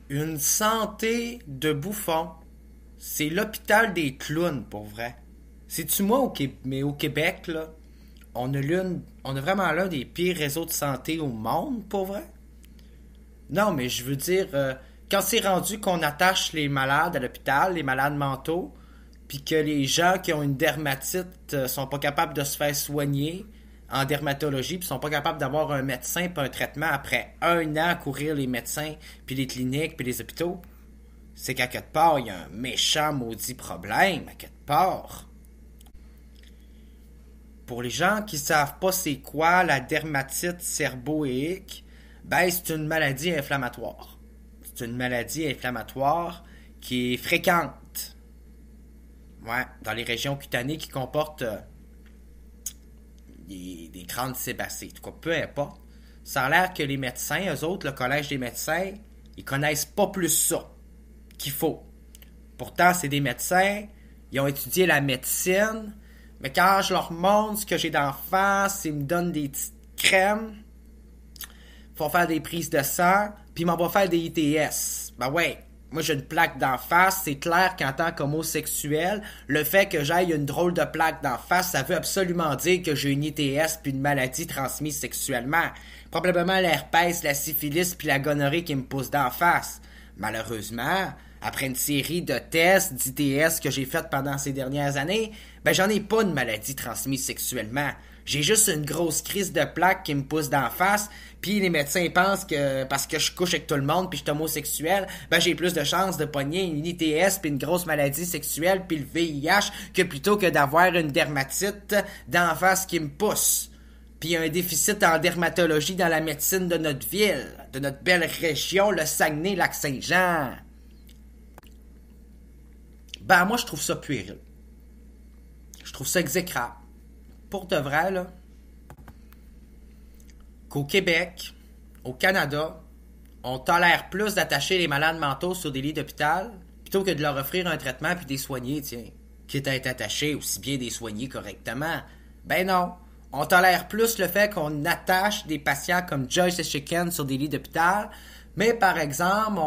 Une santé de bouffon. C'est l'hôpital des clowns, pour vrai. C'est-tu moi mais au Québec, là, on a vraiment l'un des pires réseaux de santé au monde, pour vrai? Non, mais je veux dire, quand c'est rendu qu'on attache les malades à l'hôpital, les malades mentaux, puis que les gens qui ont une dermatite sont pas capables de se faire soigner en dermatologie, puis sont pas capables d'avoir un médecin puis un traitement après un an à courir les médecins, puis les cliniques, puis les hôpitaux, c'est qu'à quelque part, il y a un méchant maudit problème, à quelque part. Pour les gens qui savent pas c'est quoi la dermatite serboéique, ben c'est une maladie inflammatoire. C'est une maladie inflammatoire qui est fréquente. Ouais, dans les régions cutanées qui comportent des grandes sébacées. En tout cas, peu importe. Ça a l'air que les médecins, eux autres, le collège des médecins, ils connaissent pas plus ça qu'il faut. Pourtant, c'est des médecins, ils ont étudié la médecine, mais quand je leur montre ce que j'ai d'en face, ils me donnent des petites crèmes, ils font faire des prises de sang, puis ils m'envoient faire des ITS. Ben ouais, moi j'ai une plaque d'en face, c'est clair qu'en tant qu'homosexuel, le fait que j'aille une drôle de plaque d'en face, ça veut absolument dire que j'ai une ITS puis une maladie transmise sexuellement. Probablement l'herpès, la syphilis puis la gonorrhée qui me poussent d'en face. Malheureusement, après une série de tests d'ITS que j'ai faites pendant ces dernières années, ben j'en ai pas de maladie transmise sexuellement. J'ai juste une grosse crise de plaque qui me pousse d'en face, puis les médecins pensent que parce que je couche avec tout le monde puis je suis homosexuel, ben j'ai plus de chances de pogner une ITS puis une grosse maladie sexuelle puis le VIH que plutôt que d'avoir une dermatite d'en face qui me pousse. Puis il y a un déficit en dermatologie dans la médecine de notre ville, de notre belle région, le Saguenay-Lac-Saint-Jean. Ben moi je trouve ça puéril. Je trouve ça exécrable. Pour de vrai, là, qu'au Québec, au Canada, on tolère plus d'attacher les malades mentaux sur des lits d'hôpital plutôt que de leur offrir un traitement puis des soigner, tiens. Quitte à être attaché, aussi bien des soigner correctement. Ben non. On tolère plus le fait qu'on attache des patients comme Joyce Echiquan sur des lits d'hôpital, mais par exemple,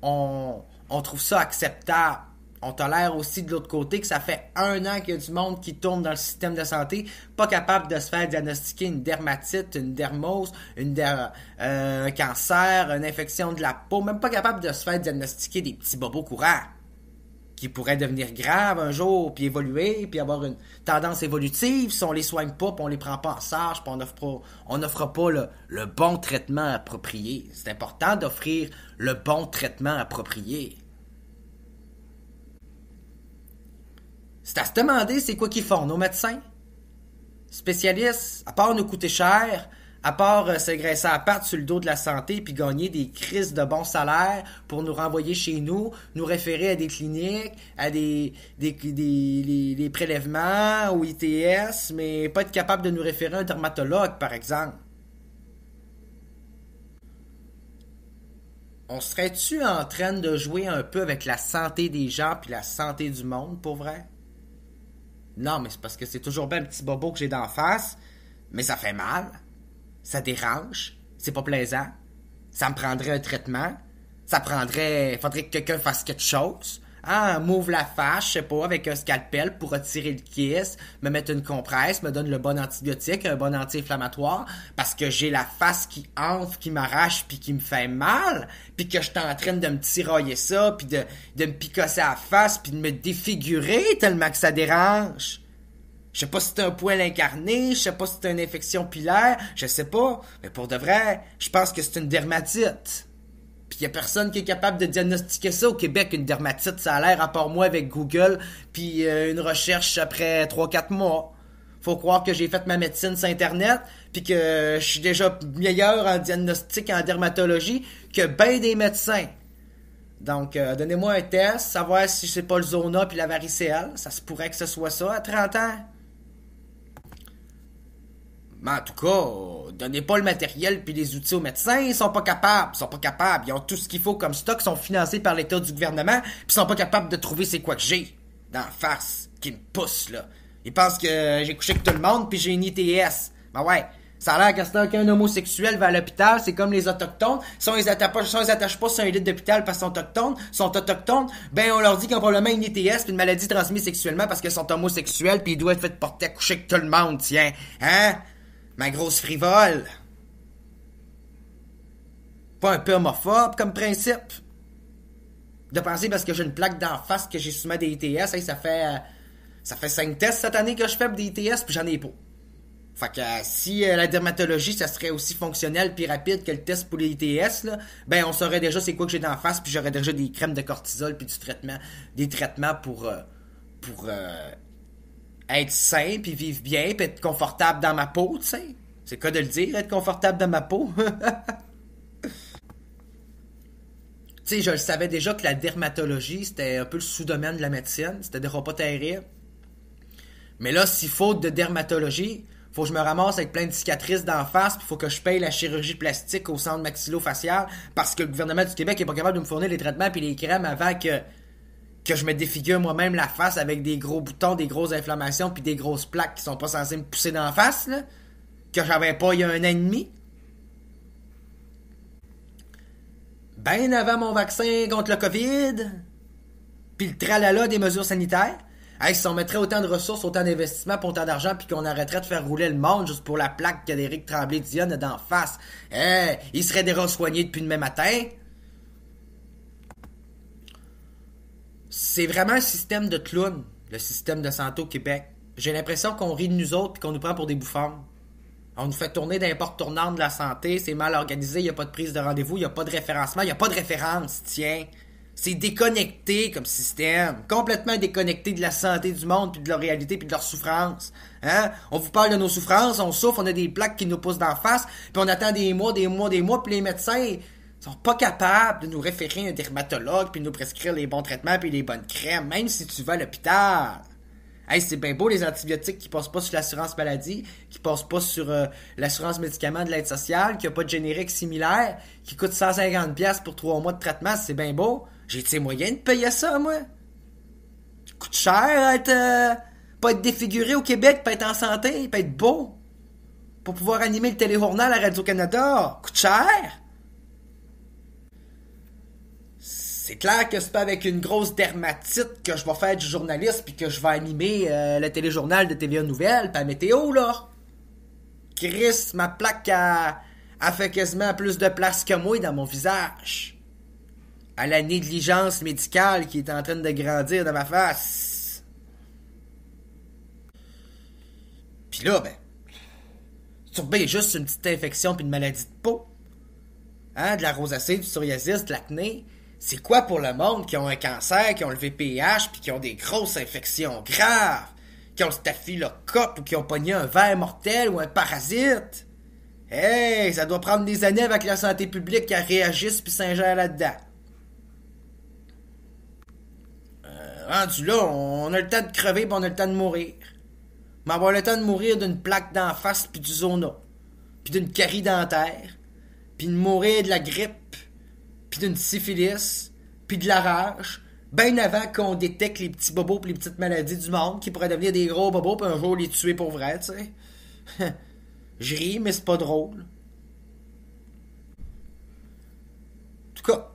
on trouve ça acceptable. On tolère aussi de l'autre côté que ça fait 1 an qu'il y a du monde qui tourne dans le système de santé, pas capable de se faire diagnostiquer une dermatite, une dermose, un cancer, une infection de la peau, même pas capable de se faire diagnostiquer des petits bobos courants qui pourraient devenir graves un jour, puis évoluer, puis avoir une tendance évolutive si on les soigne pas, puis on les prend pas en charge, puis on n'offre pas le bon traitement approprié. C'est important d'offrir le bon traitement approprié. C'est à se demander c'est quoi qu'ils font, nos médecins. Spécialistes, à part nous coûter cher, à part se graisser à la patte sur le dos de la santé puis gagner des crises de bons salaires pour nous renvoyer chez nous, nous référer à des cliniques, à des prélèvements ou ITS, mais pas être capable de nous référer à un dermatologue, par exemple. On serait-tu en train de jouer un peu avec la santé des gens puis la santé du monde, pour vrai? Non, mais c'est parce que c'est toujours bien un petit bobo que j'ai d'en face, mais ça fait mal, ça dérange, c'est pas plaisant, ça me prendrait un traitement, faudrait que quelqu'un fasse quelque chose, m'ouvre la face, je sais pas, avec un scalpel pour retirer le kiss, me mettre une compresse, me donne le bon antibiotique, un bon anti-inflammatoire, parce que j'ai la face qui enfle, qui m'arrache, puis qui me fait mal, puis que je suis en train de me tirailler ça, puis de me picosser à la face, puis de me défigurer tellement que ça dérange. Je sais pas si c'est un poil incarné, je sais pas si c'est une infection pilaire, je sais pas, mais pour de vrai, je pense que c'est une dermatite. Puis y a personne qui est capable de diagnostiquer ça au Québec, une dermatite, ça a l'air, à part moi avec Google, puis une recherche après 3-4 mois. Faut croire que j'ai fait ma médecine sur Internet, puis que je suis déjà meilleur en diagnostic en dermatologie que ben des médecins. Donc, donnez-moi un test, savoir si c'est pas le zona puis la varicelle. Ça se pourrait que ce soit ça à 30 ans. Mais en tout cas, donnez pas le matériel puis les outils aux médecins, ils sont pas capables. Ils ont tout ce qu'il faut comme stock, sont financés par l'État du gouvernement, puis ils sont pas capables de trouver c'est quoi que j'ai d'en face, qui me pousse, là. Ils pensent que j'ai couché avec tout le monde puis j'ai une ITS. Ben ouais, Ça a l'air qu'à ce temps qu'un homosexuel va à l'hôpital, c'est comme les autochtones. Si on les attache pas sur un lit d'hôpital parce qu'ils sont autochtones, ben on leur dit qu'ils ont probablement une ITS puis une maladie transmise sexuellement parce qu'ils sont homosexuels puis ils doivent être portés à coucher avec tout le monde, tiens. Hein? Ma grosse frivole. Pas un peu homophobe comme principe. De penser parce que j'ai une plaque d'en face que j'ai souvent des ITS, hey, ça fait 5 tests cette année que je fais pour des ITS puis j'en ai pas. Fait que si la dermatologie, ça serait aussi fonctionnel puis rapide que le test pour les ITS, là, ben on saurait déjà c'est quoi que j'ai d'en face puis j'aurais déjà des crèmes de cortisol puis des traitements pour être sain puis vivre bien puis être confortable dans ma peau, tu sais. C'est quoi de le dire, être confortable dans ma peau? Tu sais, je le savais déjà que la dermatologie, c'était un peu le sous-domaine de la médecine, c'était déjà pas terrible. Mais là, si faute de dermatologie, faut que je me ramasse avec plein de cicatrices d'en face, puis faut que je paye la chirurgie plastique au centre maxillo-facial parce que le gouvernement du Québec est pas capable de me fournir les traitements puis les crèmes avant que je me défigure moi-même la face avec des gros boutons, des grosses inflammations puis des grosses plaques qui sont pas censées me pousser d'en face, là, que j'avais pas il y a 1 an et demi. Ben avant mon vaccin contre le COVID, puis le tralala des mesures sanitaires. Hey, si on mettrait autant de ressources, autant d'investissements, pour autant d'argent, puis qu'on arrêterait de faire rouler le monde juste pour la plaque qu'Éric Tremblay-Dionne a d'en face, il serait déjà soigné depuis demain matin. C'est vraiment un système de clown, le système de santé au Québec. J'ai l'impression qu'on rit de nous autres puis qu'on nous prend pour des bouffons. On nous fait tourner d'un porte tournante de la santé, c'est mal organisé, il n'y a pas de prise de rendez-vous, il n'y a pas de référencement, il n'y a pas de référence, tiens. C'est déconnecté comme système, complètement déconnecté de la santé du monde, puis de leur réalité, puis de leur souffrance. Hein? On vous parle de nos souffrances, on souffre, on a des plaques qui nous poussent d'en face, puis on attend des mois, puis les médecins sont pas capables de nous référer un dermatologue, puis de nous prescrire les bons traitements, puis les bonnes crèmes, même si tu vas à l'hôpital. Hey, c'est bien beau les antibiotiques qui passent pas sur l'assurance maladie, qui passent pas sur l'assurance médicaments de l'aide sociale, qui a pas de générique similaire, qui coûte 150$ pour 3 mois de traitement, c'est bien beau. J'ai-tu les moyens de payer ça, moi? Ça coûte cher pas être défiguré au Québec, pas être en santé, pas être beau. Pour pouvoir animer le téléjournal à Radio-Canada, coûte cher. C'est clair que c'est pas avec une grosse dermatite que je vais faire du journaliste puis que je vais animer le téléjournal de TVA Nouvelles pis la météo, là. Chris, ma plaque a fait quasiment plus de place que moi dans mon visage. À la négligence médicale qui est en train de grandir dans ma face. Pis là, ben, surveille juste une petite infection puis une maladie de peau. Hein, de la rosacée, du psoriasis, de l'acné. C'est quoi pour le monde qui ont un cancer, qui ont le VPH, puis qui ont des grosses infections graves, qui ont le staphylocoque ou qui ont pogné un ver mortel ou un parasite? Hey, ça doit prendre des années avec la santé publique qui réagisse puis s'ingère là-dedans. Rendu là, on a le temps de crever pis on a le temps de mourir. Mais avoir le temps de mourir d'une plaque d'en face puis du zona, puis d'une carie dentaire, puis de mourir de la grippe, puis d'une syphilis, puis de la rage, bien avant qu'on détecte les petits bobos pis les petites maladies du monde qui pourraient devenir des gros bobos pis un jour les tuer pour vrai, tu sais. Je ris, mais c'est pas drôle. En tout cas,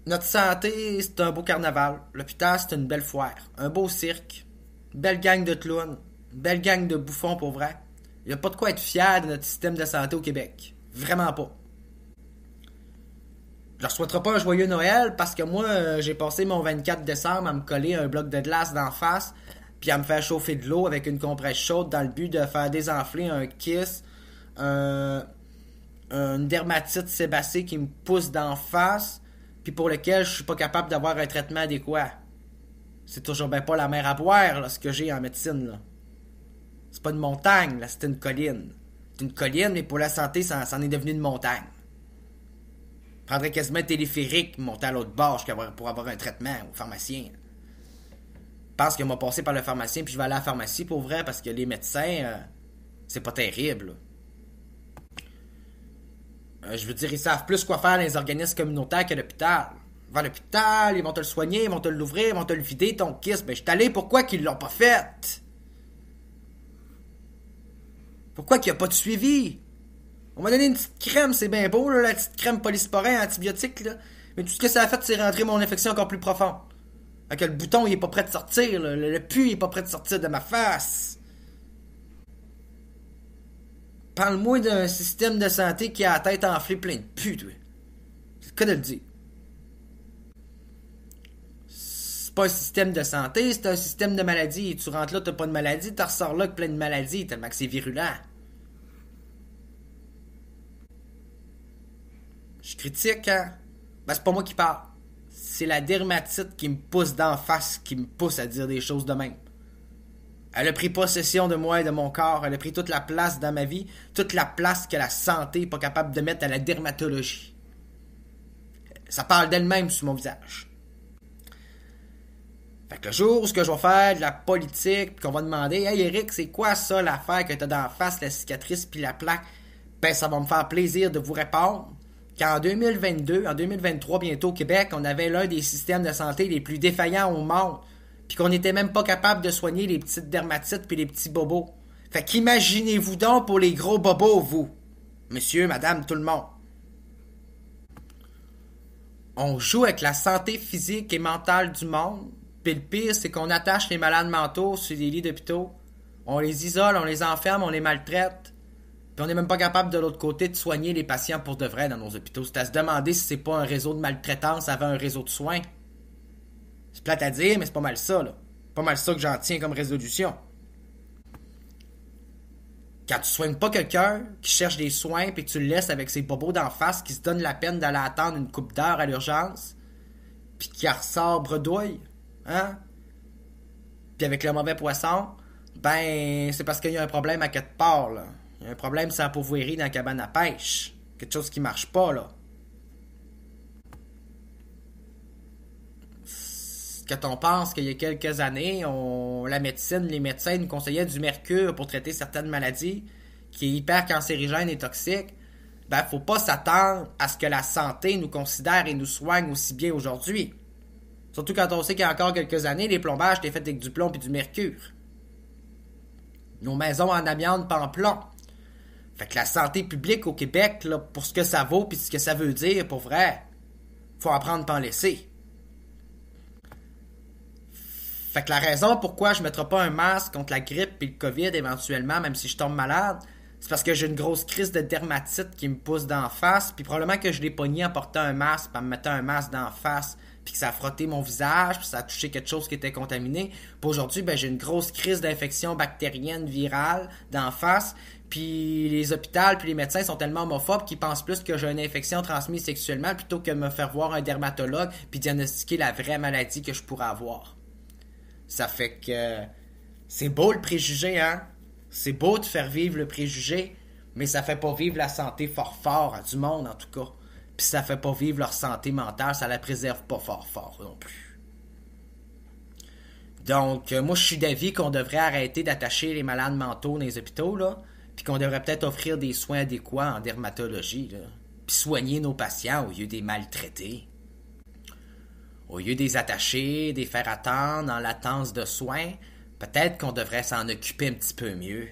notre santé, c'est un beau carnaval. L'hôpital, c'est une belle foire. Un beau cirque. Une belle gang de clowns. Une belle gang de bouffons pour vrai. Il n'y a pas de quoi être fier de notre système de santé au Québec. Vraiment pas. Je leur souhaiterai pas un joyeux Noël parce que moi, j'ai passé mon 24 décembre à me coller un bloc de glace d'en face puis à me faire chauffer de l'eau avec une compresse chaude dans le but de faire désenfler un kiss, une dermatite sébacée qui me pousse d'en face puis pour lequel je suis pas capable d'avoir un traitement adéquat. C'est toujours bien pas la mer à boire, là, ce que j'ai en médecine, là. C'est pas une montagne, là, c'est une colline. C'est une colline, mais pour la santé, ça en est devenu une montagne. Je prendrais quasiment un téléphérique, monter à l'autre bord pour avoir un traitement au pharmacien. Je pense que m'a passé par le pharmacien, puis je vais aller à la pharmacie pour vrai, parce que les médecins, c'est pas terrible. Je veux dire, ils savent plus quoi faire dans les organismes communautaires qu'à l'hôpital. Va à l'hôpital, ils vont te le soigner, ils vont te l'ouvrir, ils vont te le vider, ton kiss. Ben, je suis allé, pourquoi qu'ils l'ont pas fait? Pourquoi qu'il n'y a pas de suivi? On m'a donné une petite crème, c'est bien beau, là, la petite crème polysporin antibiotique, là. Mais tout ce que ça a fait, c'est rentrer mon infection encore plus profonde. Fait que le bouton, il est pas prêt de sortir, là. Le pus, il est pas prêt de sortir de ma face. Parle-moi d'un système de santé qui a la tête enflée plein de pus, toi. C'est le cas de le dire. C'est pas un système de santé, c'est un système de maladie. Tu rentres là, t'as pas de maladie, tu ressors là avec plein de maladies, tellement que c'est virulent. Je critique, hein? Ben, c'est pas moi qui parle. C'est la dermatite qui me pousse d'en face, qui me pousse à dire des choses de même. Elle a pris possession de moi et de mon corps. Elle a pris toute la place dans ma vie, toute la place que la santé n'est pas capable de mettre à la dermatologie. Ça parle d'elle-même sur mon visage. Fait que le jour où ce que je vais faire de la politique, puis qu'on va demander « Hey Eric, c'est quoi ça l'affaire que t'as d'en face, la cicatrice puis la plaque? » Ben ça va me faire plaisir de vous répondre qu'en 2022, en 2023 bientôt au Québec, on avait l'un des systèmes de santé les plus défaillants au monde. Puis qu'on n'était même pas capable de soigner les petites dermatites puis les petits bobos. Fait qu'imaginez-vous donc pour les gros bobos, vous. Monsieur, madame, tout le monde. On joue avec la santé physique et mentale du monde. Puis le pire, c'est qu'on attache les malades mentaux sur des lits d'hôpitaux. On les isole, on les enferme, on les maltraite. Puis on n'est même pas capable de l'autre côté de soigner les patients pour de vrai dans nos hôpitaux. C'est à se demander si c'est pas un réseau de maltraitance avant un réseau de soins. C'est plate à dire, mais c'est pas mal ça, là. Pas mal ça que j'en tiens comme résolution. Quand tu soignes pas quelqu'un qui cherche des soins puis que tu le laisses avec ses bobos d'en face qui se donne la peine d'aller attendre une couple d'heures à l'urgence puis qui ressort bredouille, hein? Puis avec le mauvais poisson, ben c'est parce qu'il y a un problème à quelque part, là. Il y a un problème sur la pourvoirie dans la cabane à pêche. Quelque chose qui marche pas, là. Quand on pense qu'il y a quelques années, la médecine, les médecins nous conseillaient du mercure pour traiter certaines maladies, qui est hyper cancérigène et toxique, ben faut pas s'attendre à ce que la santé nous considère et nous soigne aussi bien aujourd'hui. Surtout quand on sait qu'il y a encore quelques années, les plombages étaient faits avec du plomb et du mercure. Nos maisons en amiante pas en plomb. Fait que la santé publique au Québec, là, pour ce que ça vaut puis ce que ça veut dire, pour vrai, faut apprendre pas en laisser. Fait que la raison pourquoi je ne mettrai pas un masque contre la grippe et le COVID éventuellement, même si je tombe malade, c'est parce que j'ai une grosse crise de dermatite qui me pousse d'en face, puis probablement que je l'ai pogné en portant un masque, en me mettant un masque d'en face, puis que ça a frotté mon visage, puis ça a touché quelque chose qui était contaminé. Puis aujourd'hui, ben j'ai une grosse crise d'infection bactérienne virale d'en face, puis les hôpitaux puis les médecins sont tellement homophobes qu'ils pensent plus que j'ai une infection transmise sexuellement plutôt que de me faire voir un dermatologue puis diagnostiquer la vraie maladie que je pourrais avoir. Ça fait que c'est beau le préjugé, hein? C'est beau de faire vivre le préjugé, mais ça fait pas vivre la santé fort à du monde, en tout cas. Puis ça fait pas vivre leur santé mentale, ça la préserve pas fort non plus. Donc, moi, je suis d'avis qu'on devrait arrêter d'attacher les malades mentaux dans les hôpitaux, là, puis qu'on devrait peut-être offrir des soins adéquats en dermatologie, là, puis soigner nos patients au lieu des maltraiter. Au lieu des attacher, des faire attendre en latence de soins, peut-être qu'on devrait s'en occuper un petit peu mieux.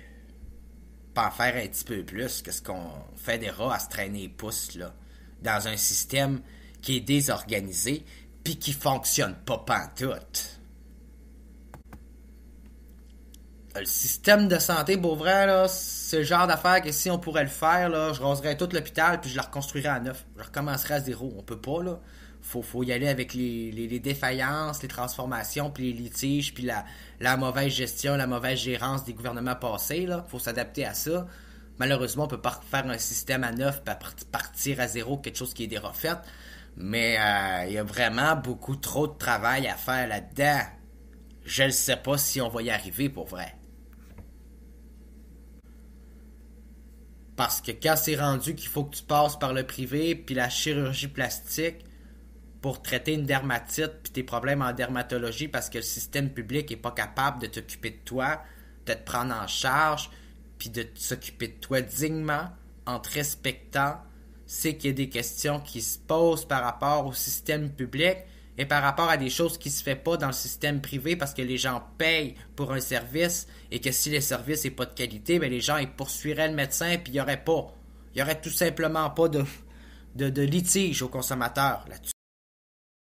Pas en faire un petit peu plus que ce qu'on fait des rats à se traîner les pouces, là, dans un système qui est désorganisé puis qui fonctionne pas pantoute. Le système de santé, pour vrai, là, c'est le genre d'affaire que si on pourrait le faire, là, je raserais tout l'hôpital puis je le reconstruirais à neuf. Je recommencerais à zéro. On peut pas, là. Faut y aller avec les défaillances, les transformations, puis les litiges, puis la mauvaise gestion, la mauvaise gérance des gouvernements passés. Là. Faut s'adapter à ça. Malheureusement, on peut pas faire un système à neuf et partir à zéro, quelque chose qui est déjà fait. Mais il y a vraiment beaucoup trop de travail à faire là-dedans. Je ne sais pas si on va y arriver pour vrai. Parce que quand c'est rendu qu'il faut que tu passes par le privé puis la chirurgie plastique pour traiter une dermatite puis tes problèmes en dermatologie parce que le système public est pas capable de t'occuper de toi, de te prendre en charge puis de s'occuper de toi dignement en te respectant, c'est qu'il y a des questions qui se posent par rapport au système public et par rapport à des choses qui se fait pas dans le système privé parce que les gens payent pour un service et que si le service n'est pas de qualité, ben les gens ils poursuivraient le médecin puis il n'y aurait pas Il n'y aurait tout simplement pas de litige aux consommateurs là-dessus.